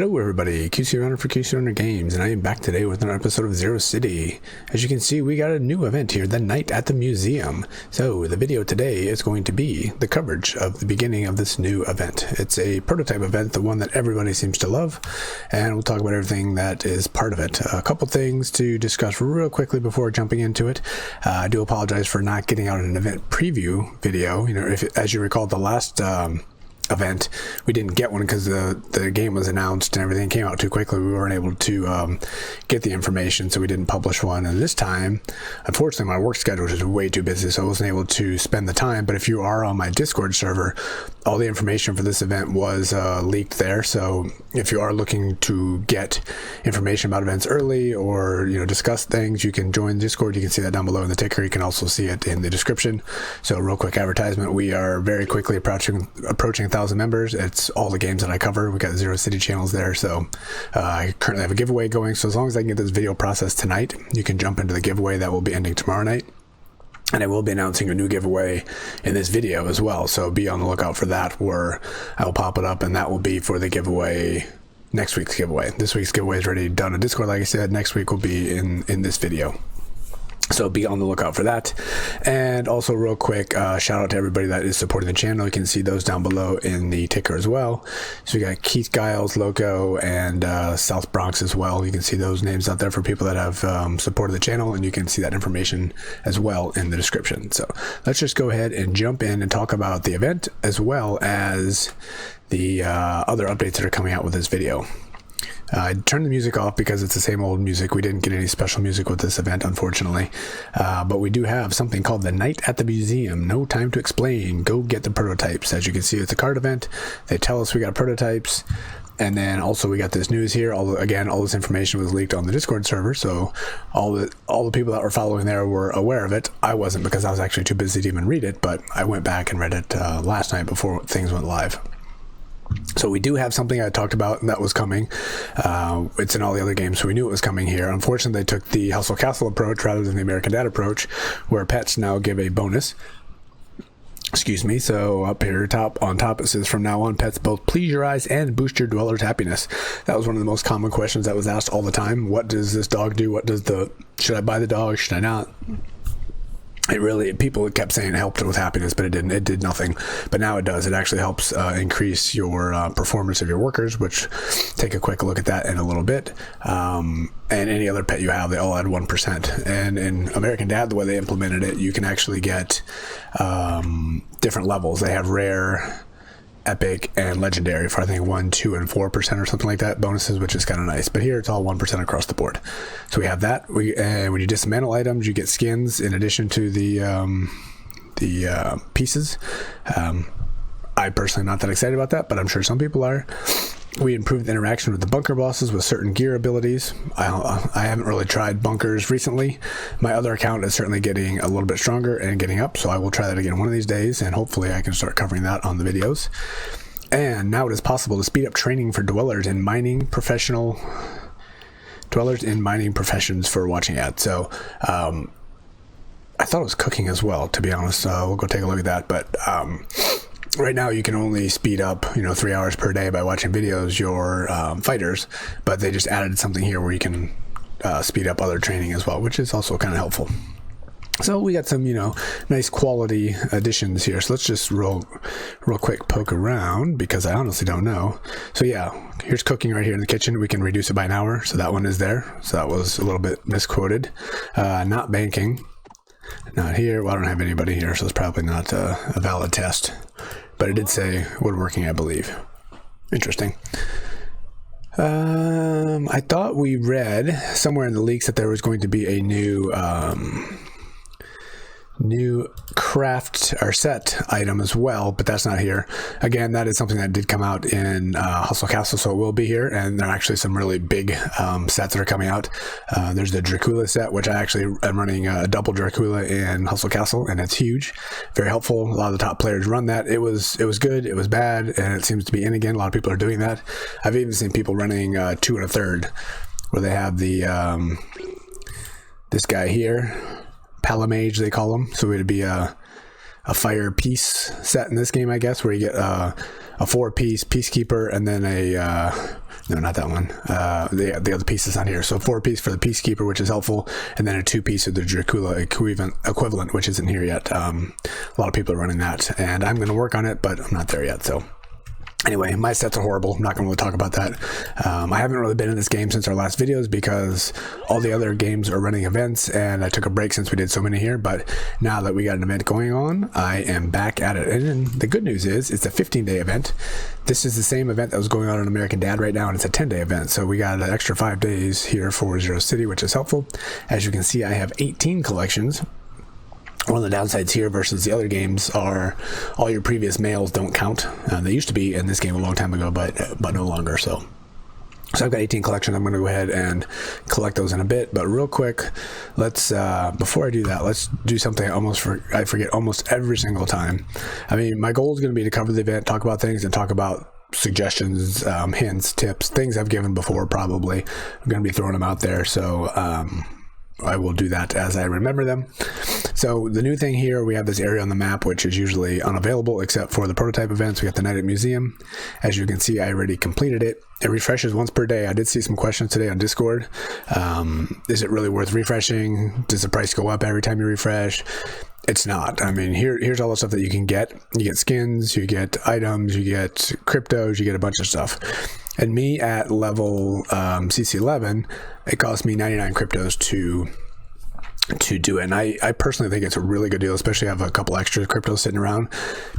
Hello everybody, QC Runner for QC Runner Games, and I am back today with another episode of Zero City. As you can see, we got a new event here, the Night at the Museum. So the video today is going to be the coverage of the beginning of this new event. It's a prototype event, the one that everybody seems to love, and we'll talk about everything that is part of it. A couple things to discuss real quickly before jumping into it. I do apologize for not getting out an event preview video. As you recall, the last event, we didn't get one because the game was announced and everything came out too quickly. We weren't able to get the information, so we didn't publish one. And this time, unfortunately, my work schedule was way too busy, so I wasn't able to spend the time. But if you are on my Discord server, all the information for this event was leaked there. So if you are looking to get information about events early or discuss things, you can join Discord. You can see that down below in the ticker. You can also see it in the description. So real quick advertisement, we are very quickly approaching 1,000 members. It's all the games that I cover. We got Zero City channels there, so I currently have a giveaway going. So as long as I can get this video processed tonight, you can jump into the giveaway that will be ending tomorrow night. And I will be announcing a new giveaway in this video as well, so be on the lookout for that, where I will pop it up, and that will be for the giveaway, next week's giveaway. This week's giveaway is already done on Discord, like I said. Next week will be in this video. So be on the lookout for that. And also real quick, shout out to everybody that is supporting the channel. You can see those down below in the ticker as well. So we got Keith Giles, Loco, and South Bronx as well. You can see those names out there for people that have supported the channel, and you can see that information as well in the description. So let's just go ahead and jump in and talk about the event as well as the other updates that are coming out with this video. I turned the music off because it's the same old music. We didn't get any special music with this event, unfortunately. But we do have something called the Night at the Museum. No time to explain. Go get the prototypes. As you can see, it's a card event. They tell us we got prototypes. And then also we got this news here. All this information was leaked on the Discord server, so all the people that were following there were aware of it. I wasn't, because I was actually too busy to even read it, but I went back and read it last night before things went live. So we do have something I talked about that was coming. It's in all the other games, so we knew it was coming here. Unfortunately, they took the Hustle Castle approach rather than the American Dad approach, where pets now give a bonus. Excuse me. So up here on top it says, from now on, pets both please your eyes and boost your dweller's happiness. That was one of the most common questions that was asked all the time. What does this dog do? Should I buy the dog? Should I not? People kept saying it helped with happiness, but it didn't. It did nothing. But now it does. It actually helps increase your performance of your workers, which, take a quick look at that in a little bit. And any other pet you have, they all add 1%. And in American Dad, the way they implemented it, you can actually get different levels. They have rare, epic, and legendary for I think 1, 2, and 4% or something like that bonuses, which is kind of nice. But here it's all 1% across the board. So we have that. And when you dismantle items, you get skins in addition to the pieces. I personally am not that excited about that, but I'm sure some people are. We improved the interaction with the bunker bosses with certain gear abilities. I haven't really tried bunkers recently. My other account is certainly getting a little bit stronger and getting up, so I will try that again one of these days, and hopefully I can start covering that on the videos. And now it is possible to speed up training for dwellers in mining professions for watching ads. So I thought it was cooking as well, to be honest. We'll go take a look at that. But right now you can only speed up 3 hours per day by watching videos, your fighters, but they just added something here where you can speed up other training as well, which is also kind of helpful. So we got some nice quality additions here. So let's just real quick poke around, because I honestly don't know. So yeah, here's cooking right here in the kitchen. We can reduce it by an hour, so that one is there. So that was a little bit misquoted. Not banking, not here. Well, I don't have anybody here, so it's probably not a valid test. But it did say woodworking, I believe. Interesting. I thought we read somewhere in the leaks that there was going to be a new craft or set item as well, but that's not here. Again, that is something that did come out in Hustle Castle, so it will be here, and there are actually some really big sets that are coming out. There's the Dracula set, which I actually am running a double Dracula in Hustle Castle, and it's huge, very helpful. A lot of the top players run that. It was good, it was bad, and it seems to be in again. A lot of people are doing that. I've even seen people running 2 1/3, where they have the this guy here, Palamage they call him. So it'd be a fire piece set in this game, I guess, where you get a 4-piece peacekeeper and then a No, not that one. The other pieces on here. So 4-piece for the Peacekeeper, which is helpful, and then a 2-piece of the Dracula equivalent, which isn't here yet. A lot of people are running that, and I'm going to work on it, but I'm not there yet. So anyway, my stats are horrible. I'm not going to really talk about that. I haven't really been in this game since our last videos because all the other games are running events, and I took a break since we did so many here. But now that we got an event going on, I am back at it. And the good news is it's a 15-day event. This is the same event that was going on in American Dad right now, and it's a 10-day event. So we got an extra 5 days here for Zero City, which is helpful. As you can see, I have 18 collections. One of the downsides here versus the other games are all your previous mails don't count. They used to be in this game a long time ago, but no longer. So I've got 18 collections. I'm going to go ahead and collect those in a bit. But real quick, let's before I do that, let's do something I forget almost every single time. I mean, my goal is going to be to cover the event, talk about things, and talk about suggestions, hints, tips, things I've given before. Probably I'm going to be throwing them out there. So I will do that as I remember them. So the new thing here, we have this area on the map, which is usually unavailable except for the prototype events. We got the night at museum. As you can see, I already completed it. It refreshes once per day. I did see some questions today on Discord. Is it really worth refreshing? Does the price go up every time you refresh? It's not. I mean, here's all the stuff that you can get. You get skins, you get items, you get cryptos, you get a bunch of stuff. And me at level CC11, it cost me 99 cryptos to do it. And I personally think it's a really good deal, especially if I have a couple extra cryptos sitting around,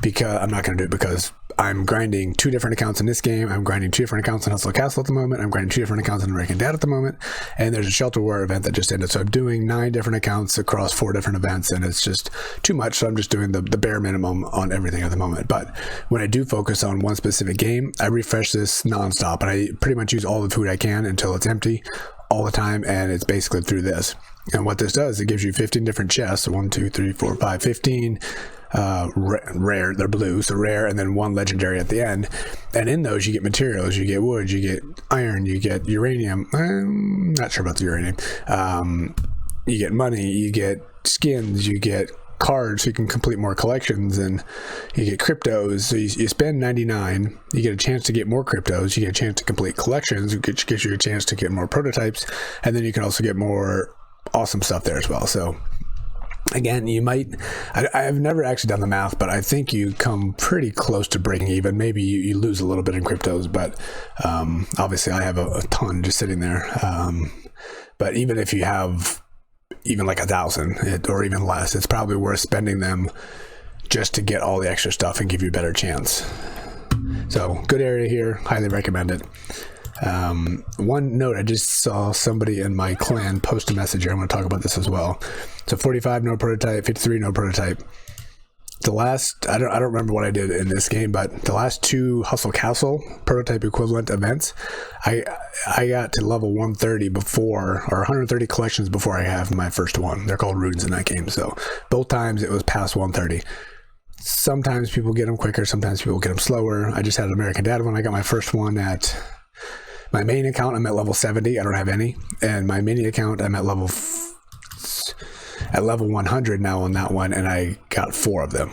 because I'm not going to do it because I'm grinding 2 different accounts in this game. I'm grinding 2 different accounts in Hustle Castle at the moment. I'm grinding 2 different accounts in American Dad at the moment. And there's a Shelter War event that just ended. So I'm doing 9 different accounts across 4 different events, and it's just too much. So I'm just doing the bare minimum on everything at the moment. But when I do focus on one specific game, I refresh this nonstop, and I pretty much use all the food I can until it's empty all the time. And it's basically through this. And what this does, it gives you 15 different chests. 1, 2, 3, 4, 5, 15 rare. They're blue, so rare, and then 1 legendary at the end. And in those, you get materials, you get wood, you get iron, you get uranium. I'm not sure about the uranium. You get money, you get skins, you get cards, so you can complete more collections, and you get cryptos. So you spend 99, you get a chance to get more cryptos, you get a chance to complete collections, which gives you a chance to get more prototypes, and then you can also get more awesome stuff there as well. So again, you might, I've never actually done the math, but I think you come pretty close to breaking even. Maybe you lose a little bit in cryptos, but obviously I have a ton just sitting there. But even if you have even like 1,000 or even less, it's probably worth spending them just to get all the extra stuff and give you a better chance. So good area here, highly recommend it. One note, I just saw somebody in my clan post a message here. I'm going to talk about this as well. So 45 no prototype, 53 no prototype. The last, I don't remember what I did in this game, but the last 2 Hustle Castle prototype equivalent events, I got to level 130 before, or 130 collections before I have my first one. They're called runes in that game. So both times it was past 130. Sometimes people get them quicker, sometimes people get them slower. I just had an American Dad one. I got my first one at my main account. I'm at level 70. I don't have any. And my mini account, I'm at level 100 now on that one, and I got 4 of them.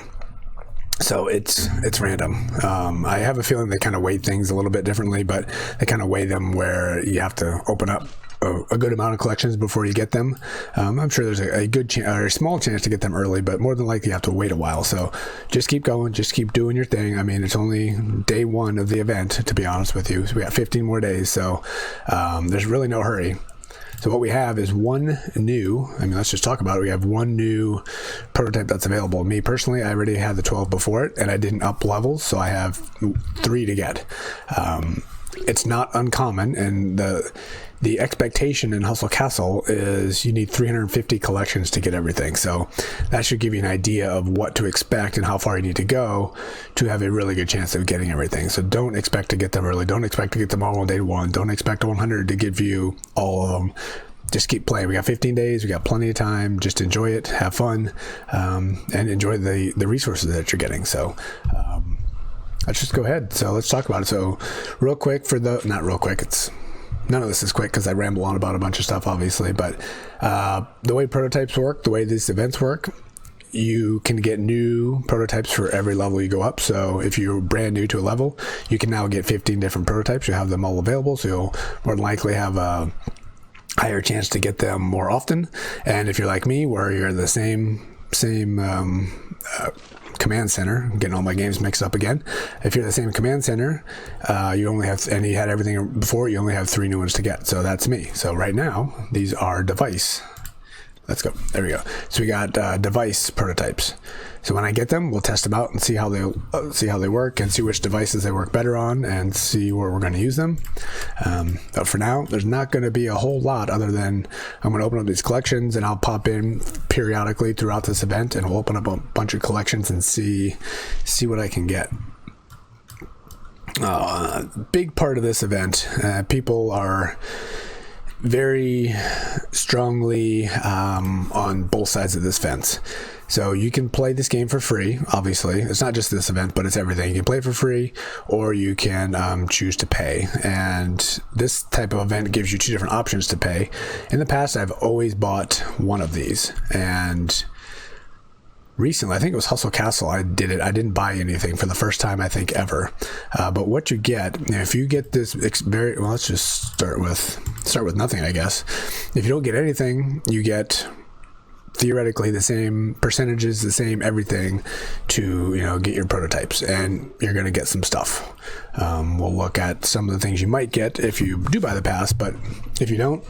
So it's random. I have a feeling they kind of weigh things a little bit differently, but they kind of weigh them where you have to open up a good amount of collections before you get them. I'm sure there's a good chance or a small chance to get them early, but more than likely you have to wait a while. So just keep going, just keep doing your thing. I mean, it's only day 1 of the event, to be honest with you. So we got 15 more days, so there's really no hurry. So what we have is 1 new, I mean, let's just talk about it. We have 1 new prototype that's available. Me personally, I already had the 12 before it, and I didn't up levels, so I have 3 to get. It's not uncommon, and the expectation in Hustle Castle is you need 350 collections to get everything. So that should give you an idea of what to expect and how far you need to go to have a really good chance of getting everything. So don't expect to get them early. Don't expect to get them all on day 1. Don't expect 100 to give you all of them. Just keep playing. We got 15 days. We got plenty of time. Just enjoy it, have fun, and enjoy the resources that you're getting. So let's just go ahead. So let's talk about it. So real quick not real quick, none of this is quick because I ramble on about a bunch of stuff, obviously, but the way prototypes work, the way these events work, you can get new prototypes for every level you go up. So if you're brand new to a level, you can now get 15 different prototypes. You have them all available, so you'll more than likely have a higher chance to get them more often. And if you're like me, where you're the same command center, getting all my games mixed up again. If you're the same command center, you only have, and you had everything before, you only have 3 new ones to get. So that's me. So right now, these are device. Let's go. There we go. So we got device prototypes. So when I get them, we'll test them out and see how they work, and see which devices they work better on, and see where we're going to use them. But for now, there's not going to be a whole lot other than I'm going to open up these collections, and I'll pop in periodically throughout this event, and we'll open up a bunch of collections and see what I can get. Big part of this event, people are very strongly on both sides of this fence. So you can play this game for free, obviously. It's not just this event, but it's everything. You can play for free, or you can choose to pay. And this type of event gives you 2 different options to pay. In the past, I've always bought one of these. And recently, I think it was Hustle Castle, I did it. I didn't buy anything for the first time, I think, ever. But what you get, if you get this well, let's just start with nothing, I guess. If you don't get anything, you get theoretically the same percentages, the same everything to, get your prototypes, and you're going to get some stuff. We'll look at some of the things you might get if you do buy the pass, but if you don't,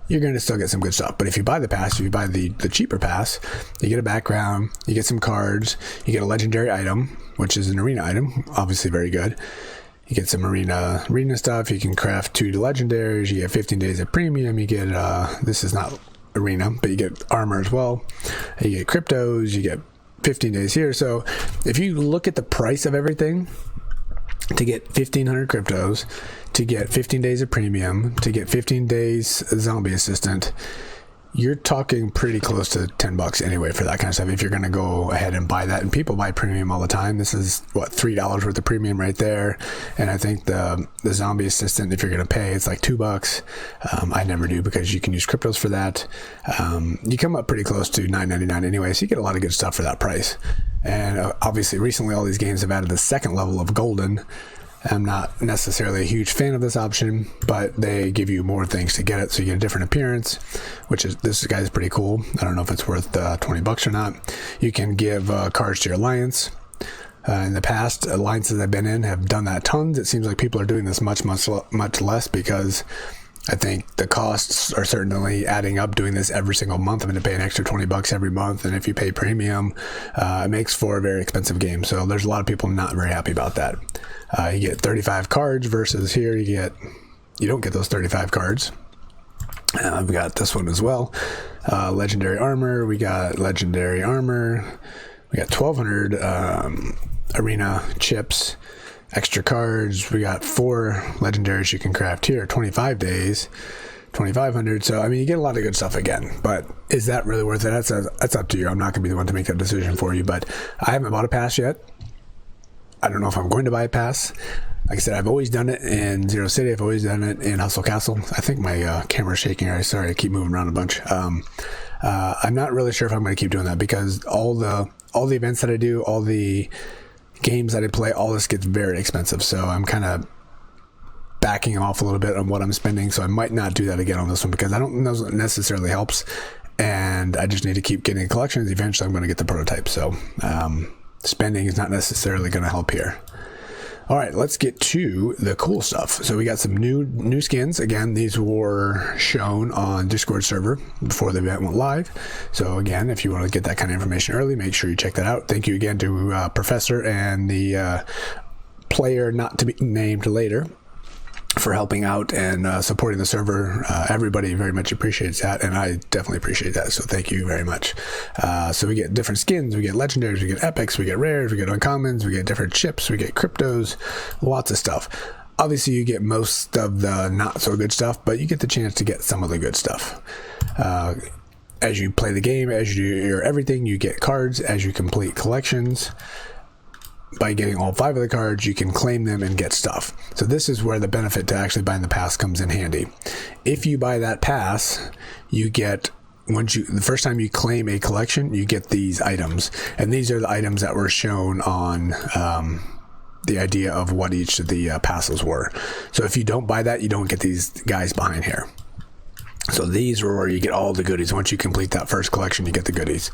you're going to still get some good stuff. But if you buy the pass, if you buy the cheaper pass, you get a background, you get some cards, you get a legendary item, which is an arena item, obviously very good. You get some arena stuff. You can craft 2 legendaries. You get 15 days of premium. You get, this is not arena, but you get armor as well. You get cryptos. You get 15 days here. So if you look at the price of everything, to get 1,500 cryptos, to get 15 days of premium, to get 15 days zombie assistant, you're talking pretty close to $10 anyway for that kind of stuff, if you're going to go ahead and buy that. And people buy premium all the time. This is what, $3 worth of premium right there. And I think the zombie assistant, if you're going to pay, it's like $2. I never do, because you can use cryptos for that. You come up pretty close to $9.99 anyway, so you get a lot of good stuff for that price. And obviously recently all these games have added the second level of golden. I'm not necessarily a huge fan of this option, but they give you more things to get it, so you get a different appearance, which is, this guy's pretty cool. I don't know if it's worth $20 or not. You can give cards to your alliance. In the past, alliances I've been in have done that tons. It seems like people are doing this much less, because I think the costs are certainly adding up doing this every single month. I'm going to pay an extra $20 every month, and if you pay premium, it makes for a very expensive game. So there's a lot of people not very happy about that. You get 35 cards versus here you don't get those 35 cards. We got this one as well. Legendary armor. We got legendary armor. We got 1,200 arena chips. Extra cards. We got 4 legendaries you can craft here. 25 days. 2,500. So, I mean, you get a lot of good stuff again. But is that really worth it? That's up to you. I'm not going to be the one to make that decision for you. But I haven't bought a pass yet. I don't know if I'm going to buy a pass. Like I said, I've always done it in Zero City. I've always done it in Hustle Castle. I think my camera's shaking. Sorry, I keep moving around a bunch. I'm not really sure if I'm going to keep doing that, because all the events that I do, all the games that I play, all this gets very expensive. So I'm kind of backing off a little bit on what I'm spending. So I might not do that again on this one, because I don't know if it necessarily helps. And I just need to keep getting collections. Eventually I'm going to get the prototype. So spending is not necessarily going to help here. All right, let's get to the cool stuff. So we got some new skins. Again, these were shown on Discord server before the event went live. So again, if you want to get that kind of information early, make sure you check that out. Thank you again to Professor and the player not to be named later for helping out and supporting the server. Everybody very much appreciates that, and I definitely appreciate that, so thank you very much. So we get different skins, we get legendaries, we get epics, we get rares, we get uncommons, we get different chips, we get cryptos, lots of stuff. Obviously you get most of the not so good stuff, but you get the chance to get some of the good stuff. As you play the game, as you do your everything, you get cards. As you complete collections, by getting all 5 of the cards, you can claim them and get stuff. So this is where the benefit to actually buying the pass comes in handy. If you buy that pass, you get the first time you claim a collection, you get these items, and these are the items that were shown on the idea of what each of the passes were. So if you don't buy that, you don't get these guys behind here. So these are where you get all the goodies. Once you complete that first collection, you get the goodies.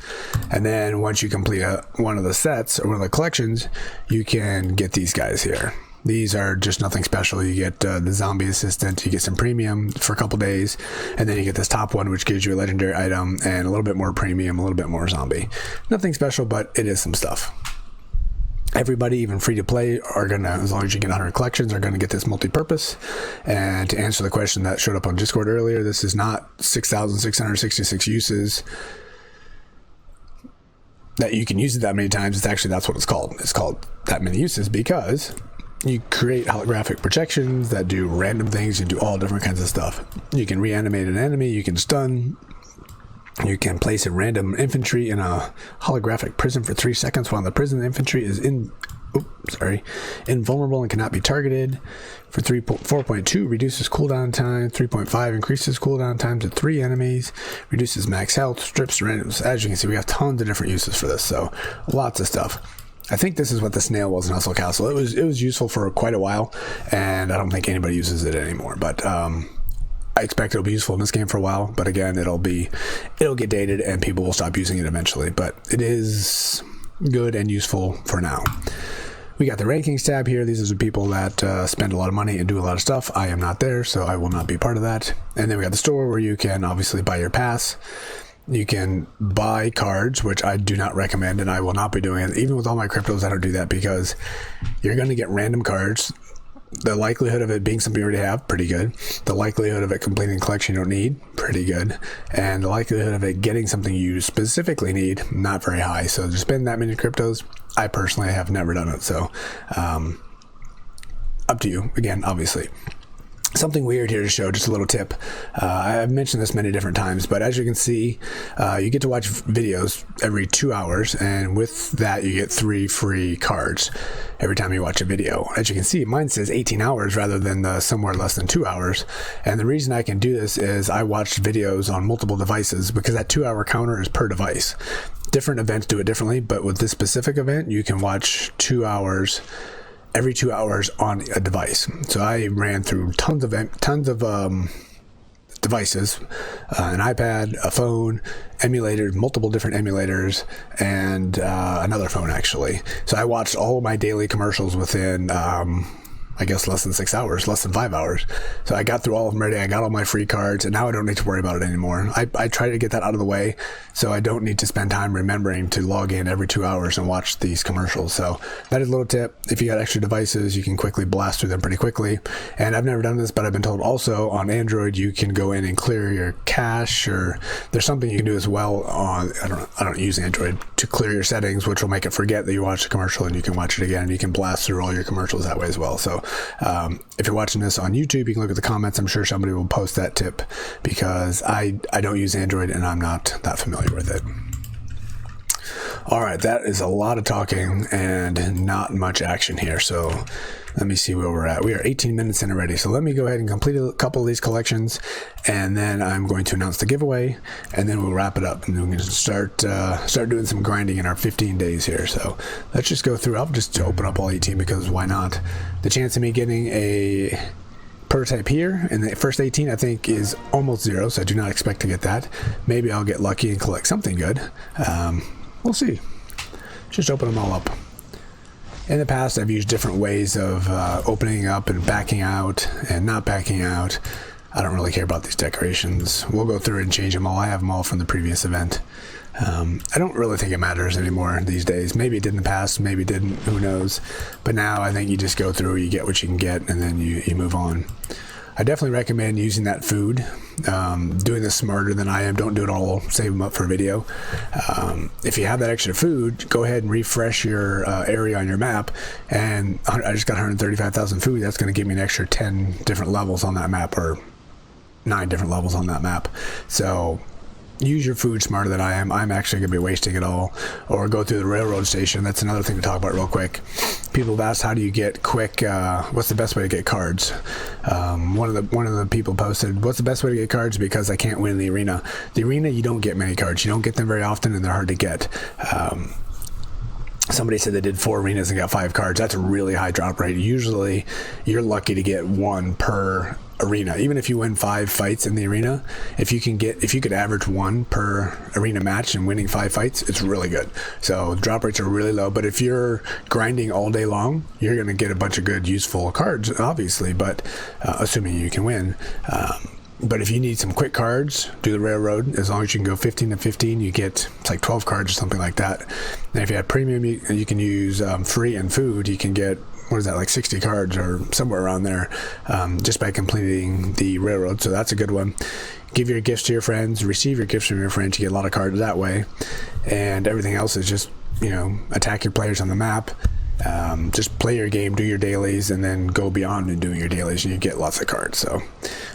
And then once you complete one of the sets or one of the collections, you can get these guys here. These are just nothing special. You get the zombie assistant, you get some premium for a couple days, and then you get this top one, which gives you a legendary item and a little bit more premium, a little bit more zombie. Nothing special, but it is some stuff. Everybody, even free to play, are gonna, as long as you get 100 collections, are gonna get this multi-purpose. And to answer the question that showed up on Discord earlier, this is not 6,666 uses that you can use it that many times. It's actually, that's what it's called. It's called that many uses because you create holographic projections that do random things and do all different kinds of stuff. You can reanimate an enemy, you can stun, you can place a random infantry in a holographic prison for 3 seconds while the prison infantry is invulnerable and cannot be targeted. For 4.2, reduces cooldown time. 3.5, increases cooldown time to 3 enemies. Reduces max health, strips randoms. As you can see, we have tons of different uses for this, so lots of stuff. I think this is what the snail was in Hustle Castle. It was useful for quite a while, and I don't think anybody uses it anymore, but I expect it'll be useful in this game for a while, but again, it'll get dated and people will stop using it eventually, but it is good and useful for now. We got the rankings tab here. These are the people that spend a lot of money and do a lot of stuff. I am not there, so I will not be part of that. And then we got the store where you can obviously buy your pass. You can buy cards, which I do not recommend, and I will not be doing it. Even with all my cryptos, I don't do that because you're going to get random cards. The likelihood of it being something you already have, pretty good. The likelihood of it completing a collection you don't need, pretty good. And the likelihood of it getting something you specifically need, not very high. So to spend that many cryptos, I personally have never done it. So up to you, again, obviously. Something weird here to show, just a little tip. I've mentioned this many different times, but as you can see, you get to watch videos every 2 hours, and with that you get 3 free cards every time you watch a video. As you can see, mine says 18 hours rather than somewhere less than 2 hours. And the reason I can do this is I watched videos on multiple devices because that 2 hour counter is per device. Different events do it differently, but with this specific event, you can watch 2 hours every 2 hours on a device. So I ran through tons of devices, an iPad, a phone, emulators, multiple different emulators, and another phone actually. So I watched all of my daily commercials within I guess less than 6 hours, less than 5 hours. So I got through all of them already. I got all my free cards, and now I don't need to worry about it anymore. I try to get that out of the way so I don't need to spend time remembering to log in every 2 hours and watch these commercials. So that is a little tip. If you got extra devices, you can quickly blast through them pretty quickly. And I've never done this, but I've been told also on Android you can go in and clear your cache, or there's something you can do as well on, I don't use Android, to clear your settings, which will make it forget that you watched the commercial, and you can watch it again, and you can blast through all your commercials that way as well. So if you're watching this on YouTube, you can look at the comments. I'm sure somebody will post that tip because I don't use Android and I'm not that familiar with it. All right, that is a lot of talking and not much action here. So let me see where we're at. We are 18 minutes in already. So let me go ahead and complete a couple of these collections, and then I'm going to announce the giveaway, and then we'll wrap it up, and then we're going to start doing some grinding in our 15 days here. So let's just go through. I'll just open up all 18 because why not? The chance of me getting a prototype here in the first 18 I think is almost 0, so I do not expect to get that. Maybe I'll get lucky and collect something good. We'll see. Just open them all up. In the past, I've used different ways of opening up and backing out and not backing out. I don't really care about these decorations. We'll go through and change them all. I have them all from the previous event. I don't really think it matters anymore these days. Maybe it did in the past, maybe it didn't, who knows. But now I think you just go through, you get what you can get, and then you move on. I definitely recommend using that food, doing this smarter than I am. Don't do it all, save them up for a video. If you have that extra food, go ahead and refresh your area on your map, and I just got 135,000 food. That's going to give me an extra 10 different levels on that map, or 9 different levels on that map. So use your food smarter than I am. I'm actually going to be wasting it all. Or go through the railroad station. That's another thing to talk about real quick. People have asked, how do you get quick, what's the best way to get cards? One of the people posted, what's the best way to get cards because I can't win in the arena. The arena, you don't get many cards. You don't get them very often, and they're hard to get. Somebody said they did 4 arenas and got 5 cards. That's a really high drop rate. Usually you're lucky to get 1 per arena. Even if you win 5 fights in the arena, if you could average 1 per arena match and winning 5 fights, it's really good. So drop rates are really low, but if you're grinding all day long, you're going to get a bunch of good useful cards, obviously, but assuming you can win. But if you need some quick cards, do the railroad. As long as you can go 15 to 15, you get, it's like 12 cards or something like that. And if you have premium, you can use free and food. You can get, what is that, like 60 cards or somewhere around there, just by completing the railroad. So that's a good one. Give your gifts to your friends, receive your gifts from your friends. You get a lot of cards that way. And everything else is just, attack your players on the map. Just play your game, do your dailies, and then go beyond and doing your dailies, and you get lots of cards. So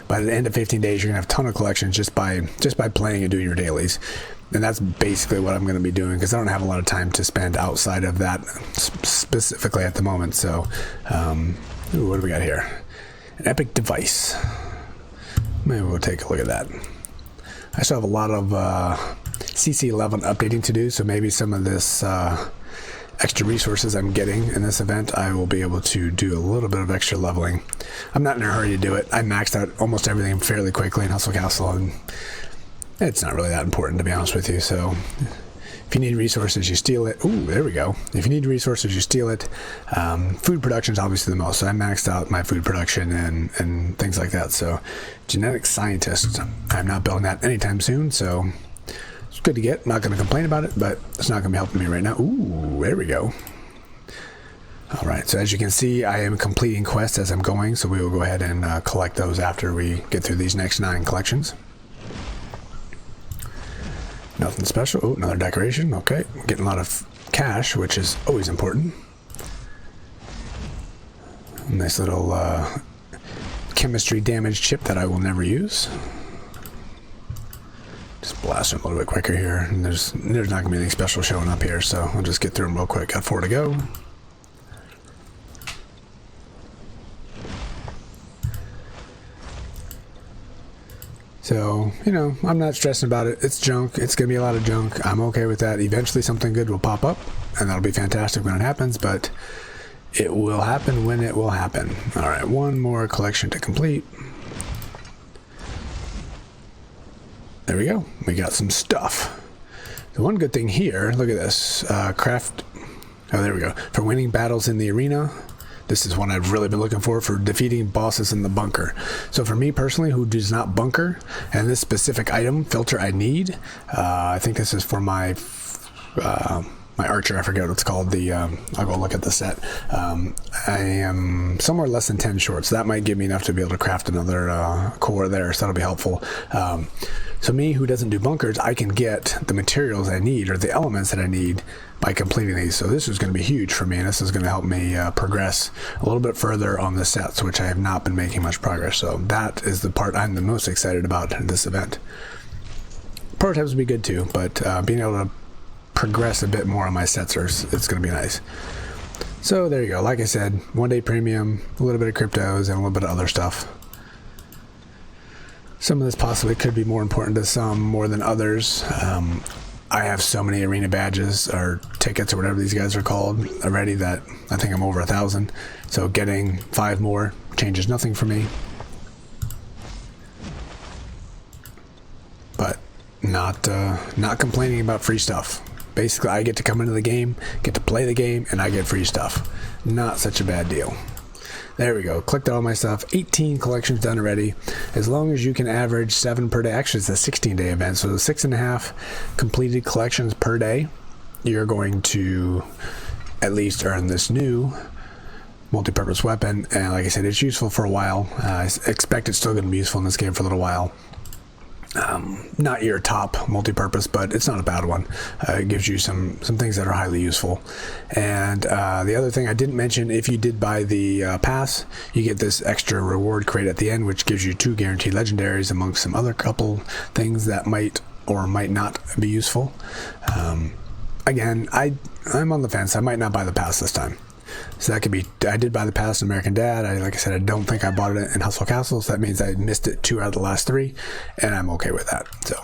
by the end of 15 days, you're gonna have a ton of collections just by playing and doing your dailies. And that's basically what I'm going to be doing, because I don't have a lot of time to spend outside of that specifically at the moment. So what do we got here? An epic device. Maybe we'll take a look at that. I still have a lot of CC11 updating to do, so maybe some of this extra resources I'm getting in this event, I will be able to do a little bit of extra leveling. I'm not in a hurry to do it. I maxed out almost everything fairly quickly in Hustle Castle, and it's not really that important, to be honest with you. So if you need resources, you steal it. Ooh, there we go. If you need resources, you steal it. Food production is obviously the most, so I maxed out my food production and things like that. So genetic scientist, I'm not building that anytime soon, so it's good to get. Not going to complain about it, but it's not going to be helping me right now. Ooh, there we go. All right, so as you can see, I am completing quests as I'm going, so we will go ahead and collect those after we get through these next 9 collections. Nothing special. Oh, another decoration. Okay, getting a lot of cash, which is always important. Nice little chemistry damage chip that I will never use. Just blast them a little bit quicker here. And there's not going to be anything special showing up here, so I'll just get through them real quick. Got 4 to go. So, I'm not stressing about it. It's junk. It's going to be a lot of junk. I'm okay with that. Eventually something good will pop up, and that'll be fantastic when it happens, but it will happen when it will happen. All right, 1 more collection to complete. There we go. We got some stuff. The one good thing here, look at this. Craft. Oh, there we go. For winning battles in the arena. This is one I've really been looking for defeating bosses in the bunker. So for me personally, who does not bunker, and this specific item filter I need, I think this is for my my archer. I forget what it's called. I'll go look at the set. I am somewhere less than 10 short, so that might give me enough to be able to craft another core there. So that'll be helpful. So me, who doesn't do bunkers, I can get the materials I need, or the elements that I need, by completing these. So this is going to be huge for me, and this is going to help me progress a little bit further on the sets, which I have not been making much progress. So that is the part I'm the most excited about in this event. Prototypes would be good too, but being able to progress a bit more on my sets, it's going to be nice. So there you go. Like I said, 1 day premium, a little bit of cryptos, and a little bit of other stuff. Some of this possibly could be more important to some more than others. I have so many arena badges or tickets or whatever these guys are called already that I think I'm over 1,000. So getting 5 more changes nothing for me. But not complaining about free stuff. Basically, I get to come into the game, get to play the game, and I get free stuff. Not such a bad deal. There we go. Clicked all my stuff. 18 collections done already. As long as you can average 7 per day. Actually, it's a 16-day event, so 6.5 completed collections per day. You're going to at least earn this new multi-purpose weapon. And like I said, it's useful for a while. I expect it's still going to be useful in this game for a little while. Not your top multi-purpose, but it's not a bad one. It gives you some things that are highly useful. And the other thing I didn't mention, if you did buy the pass, you get this extra reward crate at the end, which gives you 2 guaranteed legendaries amongst some other couple things that might or might not be useful. Again, I'm on the fence. I might not buy the pass this time. So that could be, I did buy the pass in American Dad. Like I said, I don't think I bought it in Hustle Castle, so that means I missed it 2 out of the last 3, and I'm okay with that. So,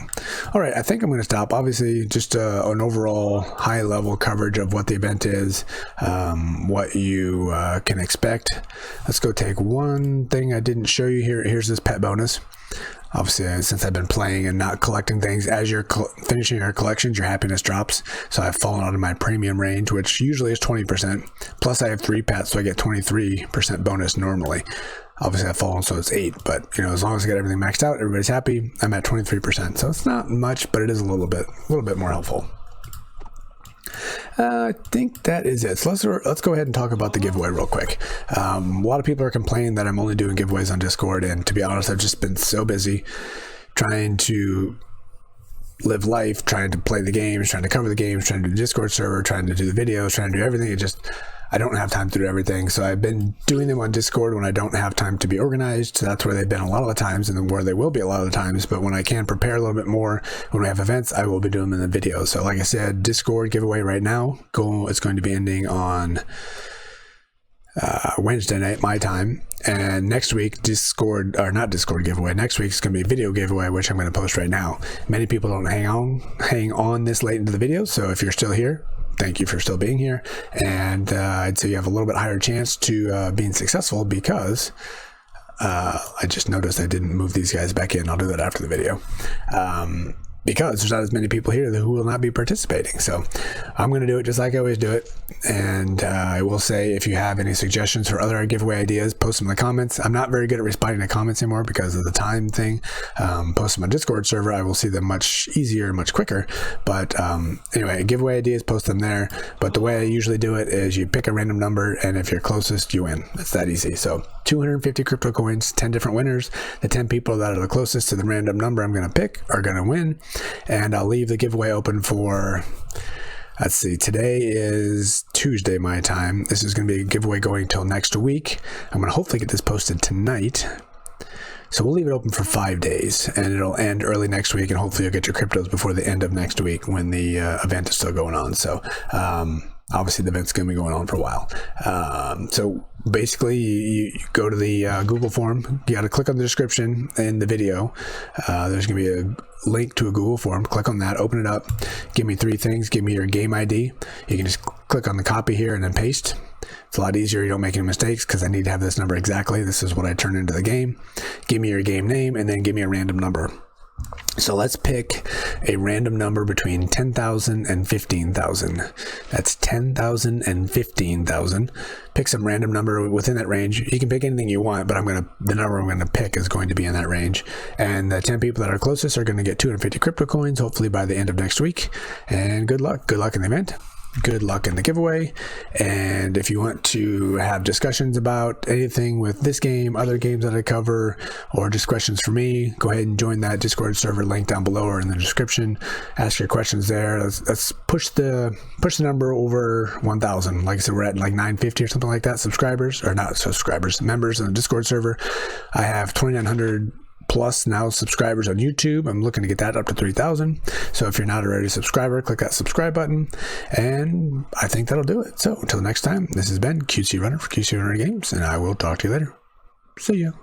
all right, I think I'm going to stop. Obviously, just an overall high-level coverage of what the event is, what you can expect. Let's go take one thing I didn't show you here. Here's this pet bonus. Obviously, since I've been playing and not collecting things, as you're finishing your collections, your happiness drops. So I've fallen out of my premium range, which usually is 20%. Plus, I have 3 pets, so I get 23% bonus normally. Obviously, I've fallen, so it's 8. But, you know, as long as I get everything maxed out, everybody's happy, I'm at 23%. So it's not much, but it is a little bit more helpful. I think that is it. So let's go ahead and talk about the giveaway real quick. A lot of people are complaining that I'm only doing giveaways on Discord, and to be honest, I've just been so busy trying to live life, trying to play the games, trying to cover the games, trying to do the Discord server, trying to do the videos, trying to do everything. I don't have time to do everything. So I've been doing them on Discord when I don't have time to be organized. So that's where they've been a lot of the times, and then where they will be a lot of the times. But when I can prepare a little bit more, when we have events, I will be doing them in the videos. So like I said, Discord giveaway right now, it's going to be ending on Wednesday night, my time. And next week, not Discord giveaway. Next week is going to be a video giveaway, which I'm going to post right now. Many people don't hang on this late into the video. So if you're still here, thank you for still being here. And I'd say you have a little bit higher chance to being successful, because I just noticed I didn't move these guys back in. I'll do that after the video. Because there's not as many people here who will not be participating. So I'm going to do it just like I always do it. And I will say, if you have any suggestions for other giveaway ideas, post them in the comments. I'm not very good at responding to comments anymore because of the time thing. Post them on Discord server. I will see them much easier, much quicker. But anyway, giveaway ideas, post them there. But the way I usually do it is you pick a random number, and if you're closest, you win. It's that easy. So 250 crypto coins, 10 different winners. The 10 people that are the closest to the random number I'm going to pick are going to win. And I'll leave the giveaway open for, let's see, today is Tuesday my time. This is going to be a giveaway going till next week. I'm going to hopefully get this posted tonight. So we'll leave it open for 5 days, and it'll end early next week, and hopefully you'll get your cryptos before the end of next week when the event is still going on. So obviously the event's going to be going on for a while. So basically you go to the Google form. You got to click on the description in the video. There's going to be a link to a Google form. Click on that, open it up, give me 3 things. Give me your game ID. You can just click on the copy here and then paste. It's a lot easier. You don't make any mistakes, because I need to have this number exactly. This is what I turn into the game. Give me your game name, and then give me a random number. So let's pick a random number between 10,000 and 15,000. That's 10,000 and 15,000. Pick some random number within that range. You can pick anything you want, but the number I'm going to pick is going to be in that range. And the 10 people that are closest are going to get 250 crypto coins, hopefully by the end of next week. And good luck. Good luck in the event. Good luck in the giveaway. And if you want to have discussions about anything with this game, other games that I cover, or just questions for me, go ahead and join that Discord server link down below or in the description. Ask your questions there. Let's push the number over 1,000. Like I said, we're at like 950 or something like that. Members in the Discord server. I have 2,900 plus now subscribers on YouTube. I'm looking to get that up to 3,000. So if you're not already a subscriber, click that subscribe button, and I think that'll do it. So until next time, this has been QC Runner for QC Runner Games, and I will talk to you later. See ya.